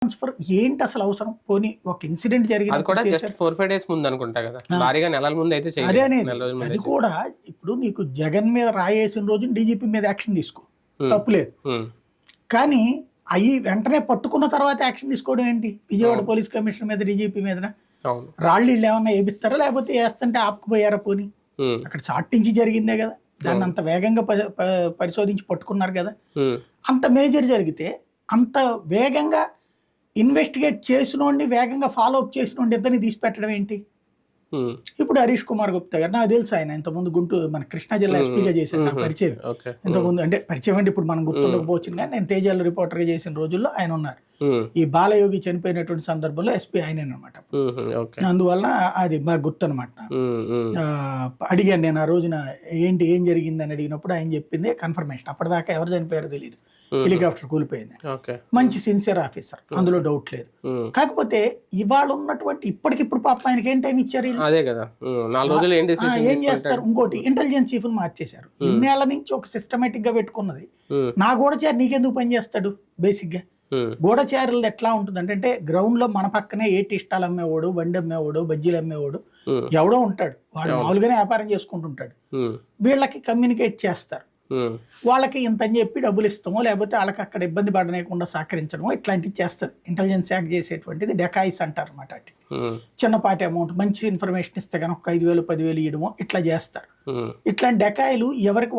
Transfer ఏంటి అసలు అవసరం? పోనీ ఒక ఇన్సిడెంట్ అది జరిగింది కూడా జస్ట్ 4-5 days ముందు అనుకుంటా కదా, భారీగా నెలల ముందు అయితే అదే చేయలేదు, అనేది. నెల రోజుల ముందు అది కూడా ఇప్పుడు నీకు జగన్ మీద రాయేసిన రోజు డీజీపీ మీద యాక్షన్ తీసుకో, తప్పులేదు. కానీ అవి వెంటనే పట్టుకున్న తర్వాత యాక్షన్ తీసుకోవడం ఏంటి? విజయవాడ పోలీస్ కమిషనర్ మీద డీజీపీ మీద రాళ్ళు ఇళ్ళు ఏమన్నా వేపిస్తారా, లేకపోతే వేస్తుంటే ఆపుకుపోయారా? పోనీ అక్కడ చాటించి జరిగిందే కదా, దాన్ని అంత వేగంగా పరిశోధించి పట్టుకున్నారు కదా. అంత మేజర్ జరిగితే అంత వేగంగా ఇన్వెస్టిగేట్ చేసినోడిని వేగంగా ఫాలో అప్ చేసినోడిని ఇద్దరిని తీసి పెట్టడం ఏంటి? ఇప్పుడు హరీష్ కుమార్ గుప్తా గారు నాకు తెలుసు, ఆయన ఇంతకుముందు గుంటూరు మన కృష్ణా జిల్లా ఎస్పీగా చేశారు, నాకు పరిచయం. ఇంతకుముందు అంటే పరిచయం అంటే ఇప్పుడు మనం గుర్తుండకపోవచ్చు, కానీ నేను తేజాల రిపోర్టర్గా చేసిన రోజుల్లో ఆయన ఉన్నారు. ఈ బాలయోగి చనిపోయినటువంటి సందర్భంలో ఎస్పీ ఆయనే అనమాట. అందువల్ల అది బాగా గుర్తు అనమాట. అడిగాను నేను ఆ రోజున ఏం జరిగింది అని అడిగినప్పుడు ఆయన చెప్పింది కన్ఫర్మేషన్. అప్పటిదాకా ఎవరు చనిపోయారో తెలియదు, హెలికాప్టర్ కూలిపోయింది. మంచి సిన్సియర్ ఆఫీసర్, అందులో డౌట్ లేదు. కాకపోతే ఇవాళ ఉన్నటువంటి ఇప్పటికిప్పుడు పాప ఆయనకి ఏం టైం ఇచ్చారు? అదే కదా, ఏం చేస్తారు? ఇంకోటి ఇంటెలిజెన్స్ చీఫ్ మార్చేశారు. ఇన్నేళ్ల నుంచి ఒక సిస్టమేటిక్ గా పెట్టుకున్నది. నా గూఢచారి నీకెందుకు పని చేస్తాడు? బేసిక్ గా గూఢచారులు ఎట్లా ఉంటుంది అంటే గ్రౌండ్ లో మన పక్కనే ఏ టిస్టాలు అమ్మేవాడు, బండి అమ్మేవాడు, బజ్జీలు అమ్మేవాడు ఎవడో ఉంటాడు, వాడు మామూలుగానే వ్యాపారం చేసుకుంటుంటాడు. వీళ్ళకి కమ్యూనికేట్ చేస్తారు, వాళ్ళకి ఇంత అని చెప్పి డబ్బులు ఇస్తామో, లేకపోతే వాళ్ళకి అక్కడ ఇబ్బంది పడనేయకుండా సహకరించడమో ఇట్లాంటివి చేస్తుంది ఇంటెలిజెన్స్ శాఖ చేసేటువంటిది. డెకాయిస్ అంటారు అనమాట. అటు చిన్నపాటి అమౌంట్ మంచి ఇన్ఫర్మేషన్ ఇస్తే కనుక 5,000 10,000 ఇవ్వడమో ఇట్లా చేస్తారు. ఇట్లాంటి డెకాయిలు ఎవరికి